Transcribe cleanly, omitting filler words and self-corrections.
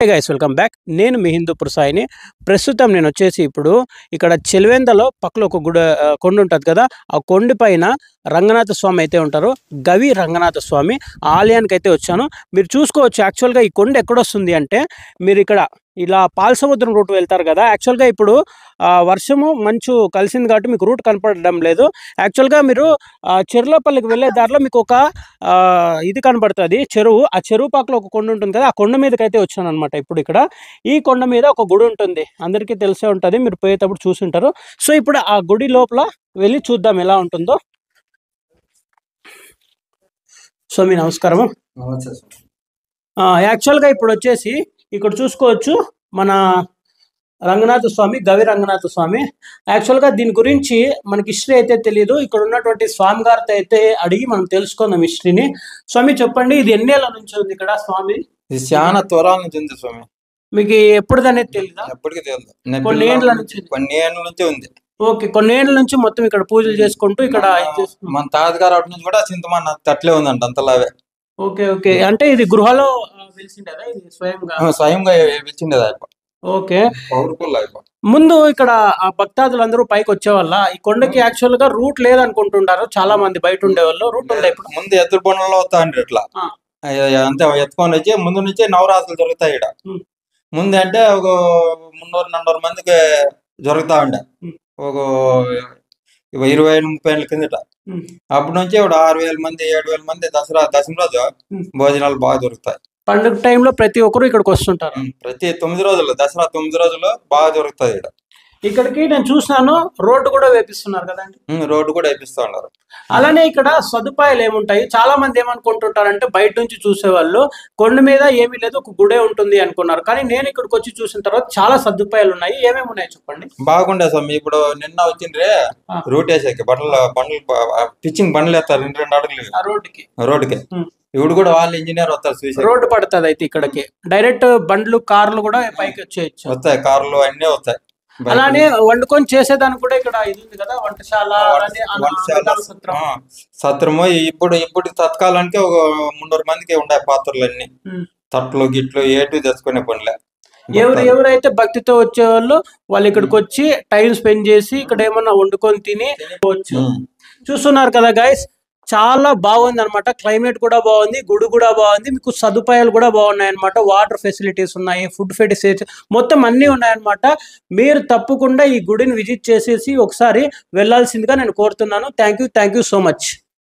Hey guys welcome back. నేను మీ హిందూపూర్ సాయిని. ప్రస్తుతం నేను వచ్చేసి ఇప్పుడు ఇక్కడ చెలివెందలో పక్కలో ఒక కొండ ఉంటుంది కదా, ఆ కొండ పైన రంగనాథ స్వామి అయితే ఉంటారు. గవి రంగనాథ స్వామి ఆలయానికి అయితే వచ్చాను. మీరు చూసుకోవచ్చు, యాక్చువల్గా ఈ కొండ ఎక్కడొస్తుంది అంటే, మీరు ఇక్కడ ఇలా పాలసముద్రం రూట్ వెళ్తారు కదా. యాక్చువల్గా ఇప్పుడు వర్షము మంచు కలిసింది కాబట్టి మీకు రూట్ కనపడడం లేదు. యాక్చువల్గా మీరు చెర్లోపల్లికి వెళ్ళే దారిలో మీకు ఒక ఇది కనబడుతుంది, చెరువు. ఆ చెరువు పక్కన ఒక కొండ ఉంటుంది కదా, ఆ కొండ మీదకి అయితే వచ్చాను అనమాట. ఇప్పుడు ఇక్కడ ఈ కొండ మీద ఒక గుడి ఉంటుంది, అందరికీ తెలిసే ఉంటుంది, మీరు పోయేటప్పుడు చూసుంటారు. సో ఇప్పుడు ఆ గుడి లోపల వెళ్ళి చూద్దాం ఎలా ఉంటుందో. సో మీ నమస్కారము. యాక్చువల్గా ఇప్పుడు వచ్చేసి ఇక్కడ చూసుకోవచ్చు మన రంగనాథ స్వామి, గవి రంగనాథ స్వామి. యాక్చువల్గా దీని గురించి మనకి హిస్టరీ అయితే తెలియదు. ఇక్కడ ఉన్నటువంటి స్వామి గారితో అయితే అడిగి మనం తెలుసుకుందాం హిస్టరీని. స్వామి చెప్పండి, ఇది ఎన్నేళ్ళ నుంచి ఉంది ఇక్కడ స్వామి? ఇది చాలా త్వరాల నుంచి ఉంది స్వామి. మీకు ఎప్పుడుదనేది తెలియదా? ఎప్పటికీ తెలియదు, కొన్ని ఏళ్ళ నుంచి ఉంది. ఓకే, కొన్ని ఏళ్ళ నుంచి మొత్తం ఇక్కడ పూజలు చేసుకుంటూ ఇక్కడ మన తాతగారు అటు నుంచి కూడా చింతమన్న తట్లే ఉందంట, అంతలావే. ఓకే ఓకే, అంటే ఇది గృహలో వెలిసిండేదా? ఇది స్వయంగా వెలిచిండేది ఆయన. ఓకే, పవర్ఫుల్ ఆయన. ముందు ఇక్కడ ఆ భక్తాదులందరూ పైకి వచ్చేవాళ్ళ? ఈ కొండకి యాక్చువల్ గా రూట్ లేదనుకుంటుంటారు చాలా మంది బయట ఉండేవాళ్ళు. రూట్ ఉండే ఇప్పుడు ముందు ఎద్దుల బండ్లలో వస్తా అండి, ఇట్లా అంతే ఎత్తుకొని వచ్చి ముందు నుంచే నవరాత్రులు జరుగుతాయి ఇక్కడ. ముందు అంటే ఒక 300-400 మందికి జరుగుతా ఉండే, ఒక 20-30 ఏళ్ళ కిందట. అప్పటి నుంచి ఇప్పుడు 6,000 మంది 7,000 మంది దసరా రోజు భోజనాలు బాగా దొరుకుతాయి. పండుగ టైంలో ప్రతి ఒక్కరు ఇక్కడికి వస్తుంటారు. ప్రతి 9 రోజులు, దసరా 9 రోజులు బాగా దొరుకుతుంది ఇక్కడ. ఇక్కడికి నేను చూసినాను, రోడ్డు కూడా వేపిస్తున్నారు కదండి. రోడ్డు కూడా వేపిస్తా ఉన్నారు. అలానే ఇక్కడ సదుపాయాలు ఏముంటాయి? చాలా మంది ఏమనుకుంటుంటారంటే, బయట నుంచి చూసేవాళ్ళు కొండ మీద ఏమీ లేదు, ఒక గుడే ఉంటుంది అనుకున్నారు. కానీ నేను ఇక్కడికి వచ్చి చూసిన తర్వాత చాలా సదుపాయాలు ఉన్నాయి. ఏమేమి ఉన్నాయి చెప్పండి. బాగుండే స్వామి. ఇప్పుడు నిన్న వచ్చిండ్రే రూట్ వేసేకి బండ్లు పిచ్చింగ్ బండ్లు వేస్తారు 2 అడుగులు రోడ్డుకి. ఇప్పుడు కూడా వాళ్ళు ఇంజనీర్ వస్తారు చూసి. రోడ్డు పడుతుంది అయితే ఇక్కడికి డైరెక్ట్ బండ్లు కార్లు కూడా పైకి వచ్చేయచ్చు. వస్తాయి, కార్లు అన్నీ వస్తాయి. అలానే వండుకొని చేసేదానికి కూడా ఇక్కడ ఇది ఉంది కదా, వంటశాల సత్రము. ఇప్పుడు తత్కాలానికి ఒక 300 మందికి ఉండే పాత్రలు, తట్లు గిట్లు ఏటు తెచ్చుకునే పనులే. ఎవరైతే భక్తితో వచ్చేవాళ్ళు వాళ్ళు ఇక్కడికి వచ్చి టైం స్పెండ్ చేసి ఇక్కడ ఏమన్నా వండుకొని తిని పోవచ్చు. చూస్తున్నారు కదా గైస్, చాలా బాగుంది అనమాట. క్లైమేట్ కూడా బాగుంది, గుడి కూడా బాగుంది, మీకు సదుపాయాలు కూడా బాగున్నాయి అనమాట. వాటర్ ఫెసిలిటీస్ ఉన్నాయి, ఫుడ్ ఫెసిలిటీస్ మొత్తం అన్నీ ఉన్నాయన్నమాట. మీరు తప్పకుండా ఈ గుడిని విజిట్ చేసేసి ఒకసారి వెళ్ళాల్సిందిగా నేను కోరుతున్నాను. Thank you so much.